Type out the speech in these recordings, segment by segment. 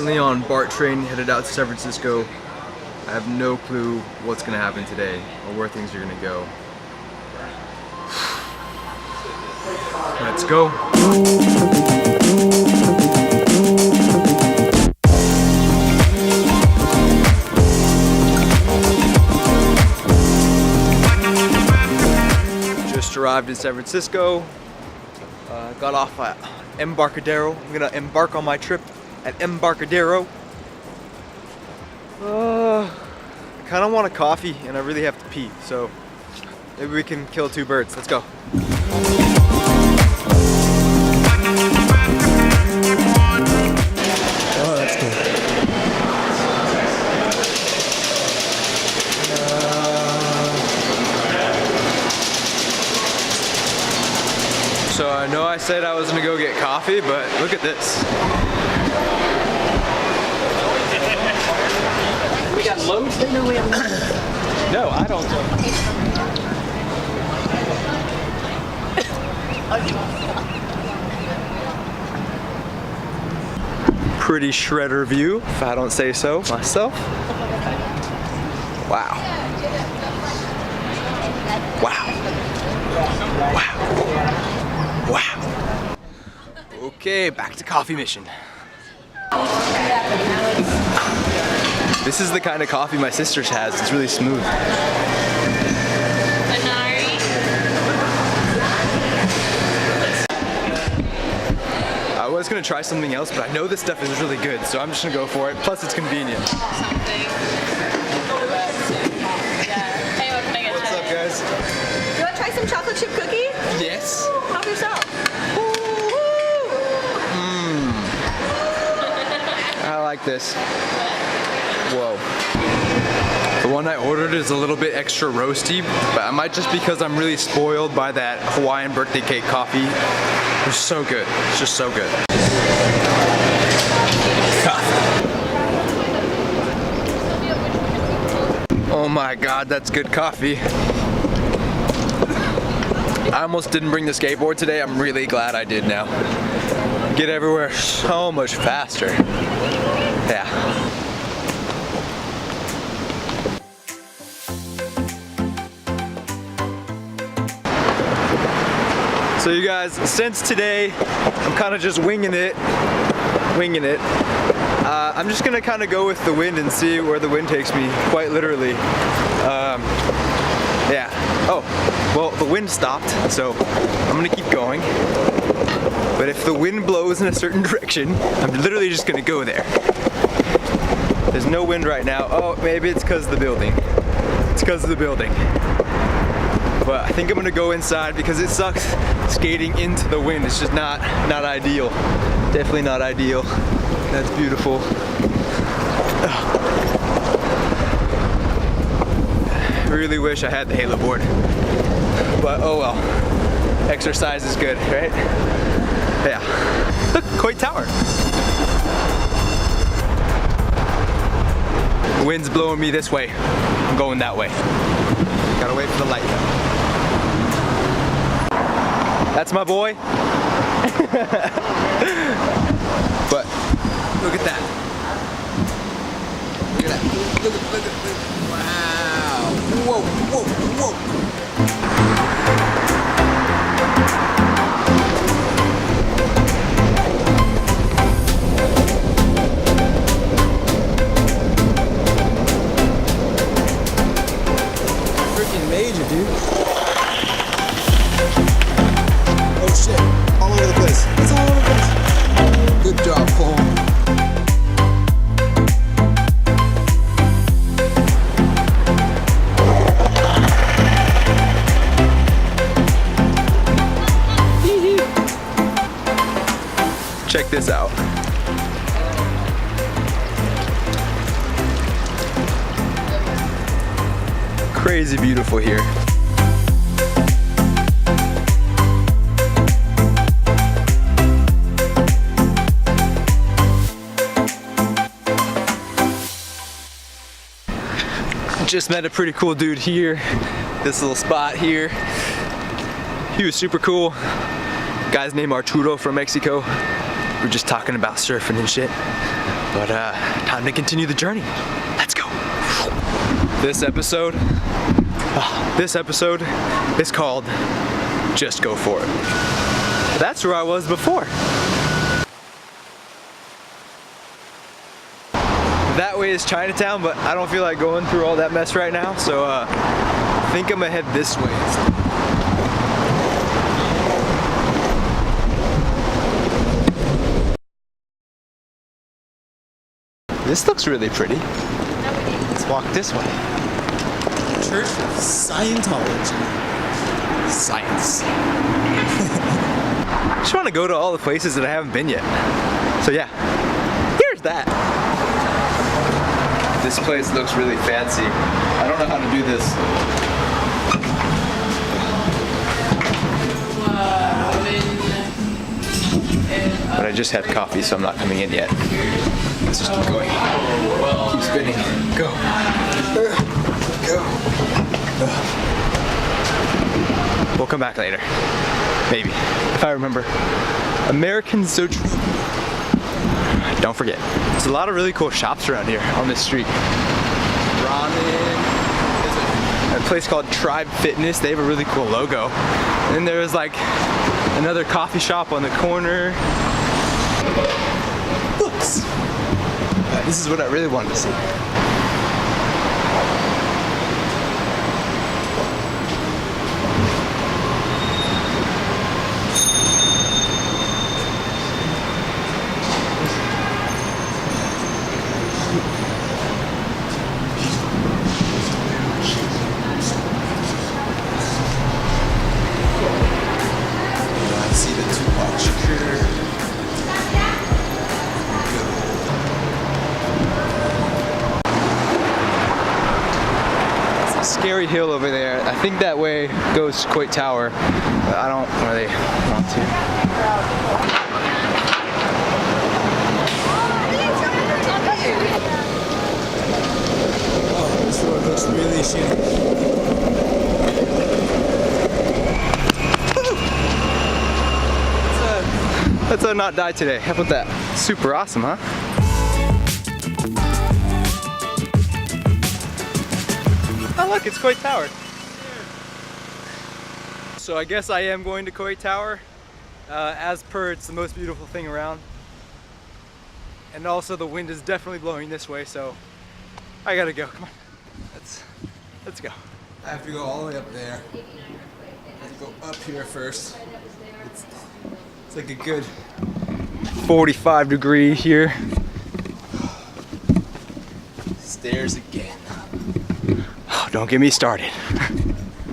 currently on BART train headed out to San Francisco. I have no clue what's gonna happen today or where things are gonna go. Let's go. Just arrived in San Francisco. Got off at Embarcadero. I'm gonna embark on my trip at Embarcadero. I kind of want a coffee and I really have to pee, so maybe we can kill two birds. Let's go. Oh, that's cool. So I know I said I was gonna go get coffee, but look at this. We got loads? No, we have loads. No, I don't. Pretty shredder view, if I don't say so myself. Wow. Wow. Wow. Wow. Okay, back to coffee mission. This is the kind of coffee my sister's has. It's really smooth. I was gonna try something else, but I know this stuff is really good, so I'm just gonna go for it. Plus, it's convenient. What's up, guys? You want to try some chocolate chip cookie? Yes. Help yourself. I like this. Whoa. The one I ordered is a little bit extra roasty, but I might just because I'm really spoiled by that Hawaiian birthday cake coffee. It's so good. It's just so good. Oh my God, that's good coffee. I almost didn't bring the skateboard today. I'm really glad I did now. Get everywhere so much faster. Yeah. So you guys, since today I'm kind of just winging it. I'm just gonna kind of go with the wind and see where the wind takes me, quite literally. Yeah. Oh, well, the wind stopped, so I'm gonna keep going. But if the wind blows in a certain direction, I'm literally just gonna go there. There's no wind right now. Oh, maybe it's because of the building. It's because of the building. But I think I'm gonna go inside because it sucks skating into the wind. It's just not ideal. Definitely not ideal. That's beautiful. I really wish I had the Halo board. But oh well. Exercise is good, right? Yeah. Look, Coit Tower. The wind's blowing me this way. I'm going that way. Gotta wait for the light. That's my boy. But look at that. Look at that. Look at. Wow. Whoa, whoa, whoa. Freaking major, dude. Oh shit, all over the place. It's all over the place. Good job, Cole. Check this out. Crazy beautiful here. Just met a pretty cool dude here. This little spot here. He was super cool. Guy's named Arturo from Mexico. We're just talking about surfing and shit. But time to continue the journey. Let's go. This episode is called Just Go For It. That's where I was before. That way is Chinatown, but I don't feel like going through all that mess right now, so I think I'm gonna head this way instead. This looks really pretty. Let's walk this way. Church of Scientology. Science. I just want to go to all the places that I haven't been yet. So yeah, here's that. This place looks really fancy. I don't know how to do this. But I just had coffee, so I'm not coming in yet. Let's just keep going. Keep spinning. Go. Go. We'll come back later. Maybe. If I remember. American Soju. Don't forget. There's a lot of really cool shops around here on this street. Ramen. There's a place called Tribe Fitness. They have a really cool logo. And then there's like another coffee shop on the corner. Books. This is what I really wanted to see. See the Tupac Shakur. It's a scary hill over there. I think that way goes to Coit Tower, but I don't really want to. Oh, this road looks really shitty. Let's not die today. How about that? Super awesome, huh? Oh look, it's Coit Tower. So I guess I am going to Coit Tower. As per, it's the most beautiful thing around. And also the wind is definitely blowing this way, so I gotta go. Come on. Let's go. I have to go all the way up there. I have to go up here first. It's like a good 45 degree here. stairs again. Oh, don't get me started.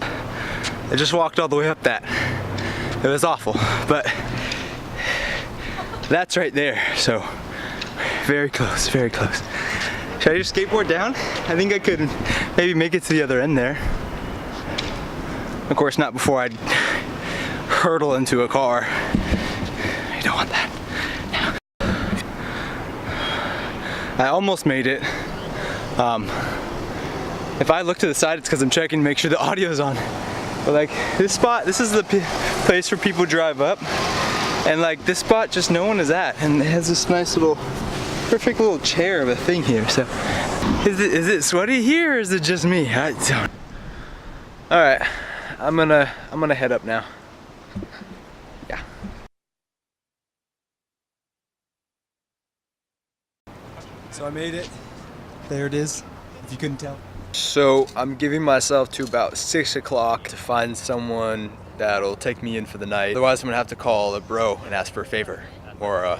I just walked all the way up that. It was awful, but that's right there, so very close, very close. Should I just skateboard down? I think I could maybe make it to the other end there. Of course, not before I hurtle into a car. I don't want that. No. I almost made it. If I look to the side, it's because I'm checking to make sure the audio's on. But like this spot, this is the place where people drive up. And like this spot, just no one is at. And it has this nice little, perfect little chair of a thing here. So is it sweaty here or is it just me? I don't. All right, I'm gonna head up now. Yeah. So I made it. There it is, if you couldn't tell. So I'm giving myself to about 6 o'clock to find someone that'll take me in for the night. Otherwise I'm gonna have to call a bro and ask for a favor. Or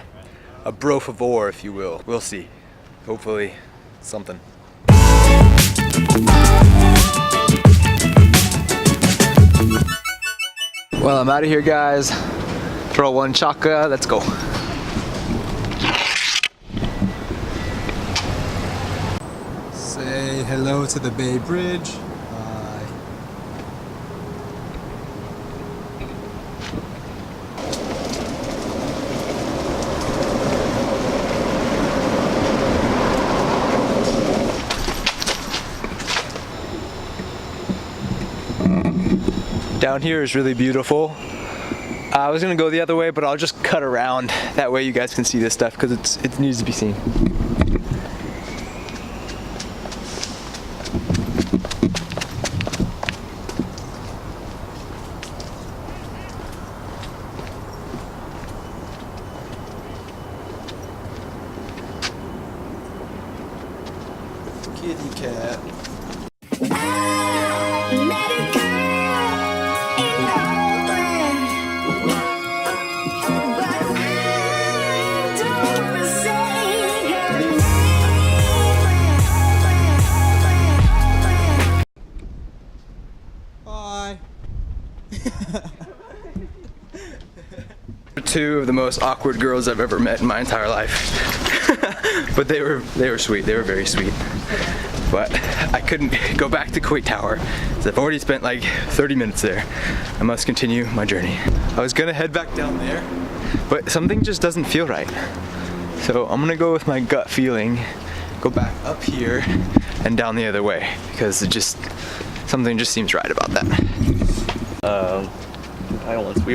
a bro favor, if you will. We'll see. Hopefully something. Well, I'm out of here, guys. Throw one chaka, let's go. Say hello to the Bay Bridge. Down here is really beautiful. I was gonna go the other way, but I'll just cut around. That way you guys can see this stuff because it needs to be seen. Bye. Two of the most awkward girls I've ever met in my entire life. But they were sweet. They were very sweet. But I couldn't go back to Kuwait Tower, so I've already spent like 30 minutes there. I must continue my journey. I was gonna head back down there, but something just doesn't feel right. So I'm gonna go with my gut feeling, go back up here and down the other way, because something just seems right about that.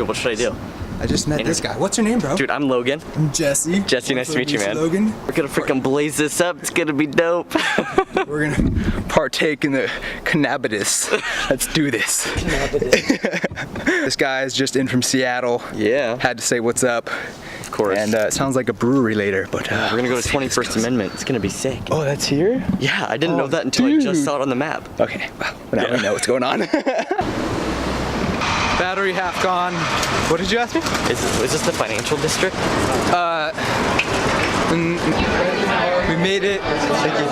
What should I do? I just met this guy. What's your name, bro? Dude, I'm Logan. I'm Jesse. Jesse, nice to meet you, man. Logan. We're gonna freaking blaze this up. It's gonna be dope. We're gonna partake in the cannabis. Let's do this. This guy is just in from Seattle. Yeah. Had to say what's up. Of course. And it sounds like a brewery later, but we're gonna go to 21st Amendment. It's gonna be sick. Oh, that's here? Yeah, I didn't know that until I just saw it on the map. Okay, well, now we know what's going on. Battery half gone. What did you ask me? Is this the financial district? We made it. Thank you.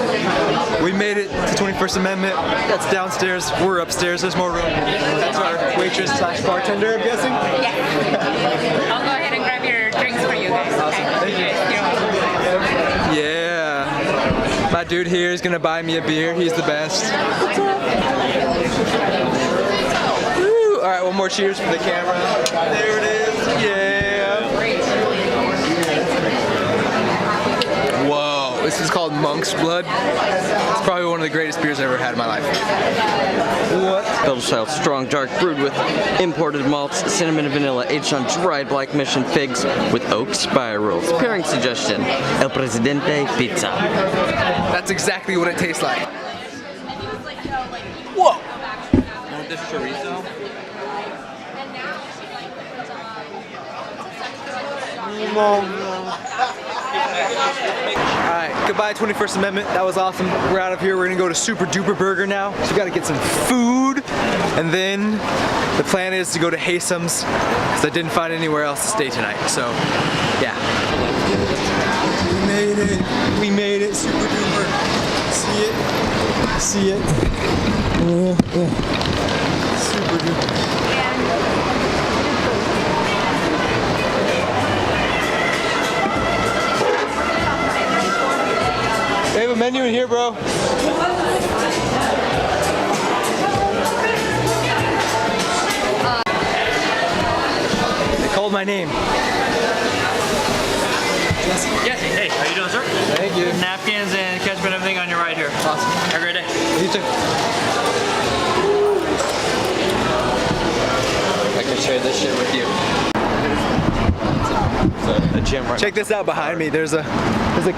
We made it to 21st Amendment. That's downstairs. We're upstairs. There's more room. That's our waitress / bartender, I'm guessing. Yeah. I'll go ahead and grab your drinks for you guys. Awesome. Okay? Thank you. Yeah. My dude here is gonna buy me a beer. He's the best. Woo. All right, one more cheers for the camera. There it is. Yeah. Whoa. This is called Monk's Blood. It's probably one of the greatest beers I've ever had in my life. What? Belgian style strong dark brewed with imported malts, cinnamon and vanilla, aged on dried black mission figs with oak spirals. Pairing suggestion: El Presidente Pizza. That's exactly what it tastes like. Whoa! Want this chorizo? Alright, goodbye 21st Amendment. That was awesome. We're out of here. We're gonna go to Super Duper Burger now. So we gotta get some food. And then the plan is to go to Haysam's, because I didn't find anywhere else to stay tonight. So, yeah. We made it. We made it. Super duper. See it? See it? Super duper. They have a menu in here, bro. They called my name. Jesse, hey, how you doing, sir? Thank you. Napkins and ketchup and everything on your right here. Awesome. Have a great day. You too. I can share this shit with you. A gym right. Check this out behind me. There's a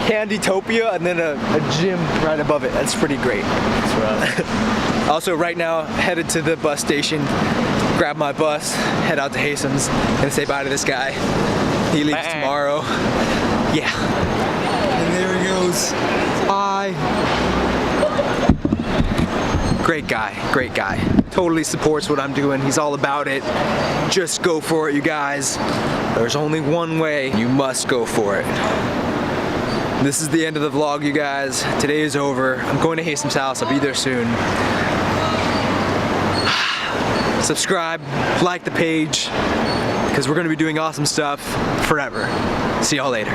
Candytopia and then a gym right above it. That's pretty great. That's right. Also, right now, headed to the bus station, grab my bus, head out to Haysam's, and say bye to this guy. He leaves tomorrow. Yeah. And there he goes. Bye. Great guy, great guy. Totally supports what I'm doing. He's all about it. Just go for it, you guys. There's only one way. You must go for it. This is the end of the vlog, you guys. Today is over. I'm going to Haysam's house. I'll be there soon. Subscribe, like the page, because we're going to be doing awesome stuff forever. See y'all later.